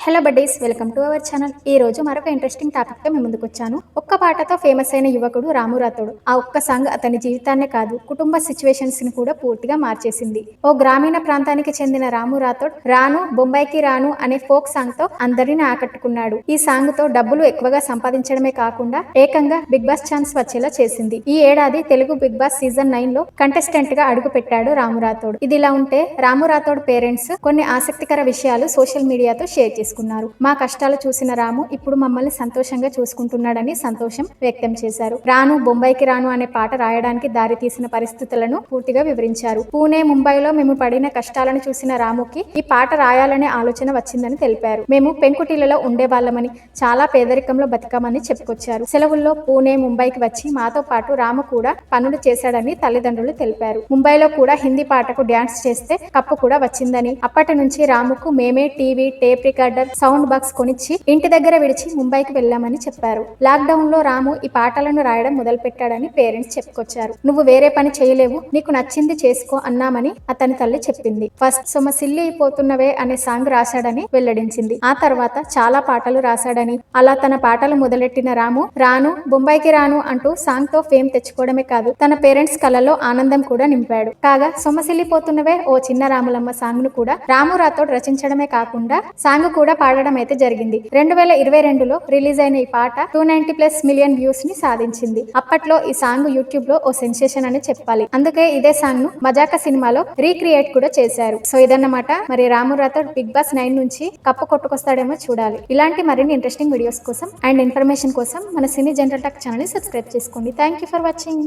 Hello buddies, welcome to our channel. ఈ రోజు మరొక ఇంట్రెస్టింగ్ టాపిక్ తో మేము ముందుకు వచ్చాను. ఒక్క పాటతో ఫేమస్ అయిన యువకుడు రాము రాథోడ్. ఆ ఒక్క సాంగ్ అతని జీవితాన్నే కాదు, కుటుంబ సిచ్యువేషన్స్ ని కూడా పూర్తిగా మార్చేసింది. ఓ గ్రామీణ ప్రాంతానికి చెందిన రాము రాథోడ్ రాను బొంబాయికి రాను అనే ఫోక్ సాంగ్ తో అందరిని ఆకట్టుకున్నాడు. ఈ సాంగ్ తో డబ్బులు ఎక్కువగా సంపాదించడమే కాకుండా ఏకంగా బిగ్ బాస్ ఛాన్స్ వచ్చేలా చేసింది. ఈ ఏడాది తెలుగు బిగ్ బాస్ సీజన్ 9 లో కంటెస్టెంట్ గా అడుగు పెట్టాడు రాము రాథోడ్. ఇదిలా ఉంటే రాము రాథోడ్ పేరెంట్స్ కొన్ని ఆసక్తికర విషయాలు సోషల్ మీడియాతో షేర్ చేసుకున్నారు. మా కష్టాలు చూసిన రాము ఇప్పుడు మమ్మల్ని సంతోషంగా చూసుకుంటున్నాడని సంతోషం వ్యక్తం చేశారు. రాను బొంబాయికి రాను అనే పాట రాయడానికి దారి తీసిన పరిస్థితులను పూర్తిగా వివరించారు. పూణే, ముంబైలో మేము పడిన కష్టాలను చూసిన రాముకి ఈ పాట రాయాలనే ఆలోచన వచ్చిందని తెలిపారు. మేము పెంకుటిల్లలో ఉండేవాళ్ళమని, చాలా పేదరికంలో బతికామని చెప్పుకొచ్చారు. సెలవుల్లో పూణే, ముంబైకి వచ్చి మాతో పాటు రాము కూడా పనులు చేశాడని తల్లిదండ్రులు తెలిపారు. ముంబైలో కూడా హిందీ పాటకు డ్యాన్స్ చేస్తే కప్పు కూడా వచ్చిందని, అప్పటి నుంచి రాముకు మేమే TV, tape recorder, sound box కొనిచ్చి ఇంటి దగ్గర విడిచి ముంబైకి వెళ్ళామని చెప్పారు. లాక్డౌన్ లో రాము ఈ పాటలను రాయడం మొదలు పెట్టాడని పేరెంట్స్ చెప్పుకొచ్చారు. నువ్వు వేరే పని చేయలేవు, నీకు నచ్చింది చేసుకో అన్నామని అతని తల్లి చెప్పింది. ఫస్ట్ సొమ్మసిల్లి అయిపోతున్నవే అనే సాంగ్ రాశాడని వెల్లడించింది. ఆ తర్వాత చాలా పాటలు రాశాడని, అలా తన పాటలు మొదలెట్టిన రాము రాను బొంబాయికి రాను అంటూ సాంగ్ తో ఫేమ్ తెచ్చుకోవడమే కాదు, తన పేరెంట్స్ కళ్ళలో ఆనందం కూడా నింపాడు. కాగా సొమ్మసిల్లిపోతున్నవే ఓ చిన్న రాములమ్మ సాంగ్ ను కూడా రాము రాథోడ్ రచించడమే కాకుండా సాంగ్ కూడా పాడడం అయితే జరిగింది. 2022లో రిలీజ్ అయిన ఈ పాట 290+ మిలియన్ వ్యూస్ ని సాధించింది. అప్పట్లో ఈ సాంగ్ యూట్యూబ్ లో ఓ సెన్సేషన్ అని చెప్పాలి. అందుకే ఇదే సాంగ్ ను మజాకా సినిమాలో రీక్రియేట్ కూడా చేశారు. సో ఇదన్నమాట. మరి రాము రాథోడ్ బిగ్ బాస్ 9 నుంచి కప్పు కొట్టుకొస్తాడేమో చూడాలి. ఇలాంటి మరిన్ని ఇంట్రెస్టింగ్ వీడియోస్ కోసం అండ్ ఇన్ఫర్మేషన్ కోసం మన సినీ జనరల్ టాక్ ఛానల్ ని సబ్స్క్రైబ్ చేసుకోండి. Thank you for watching.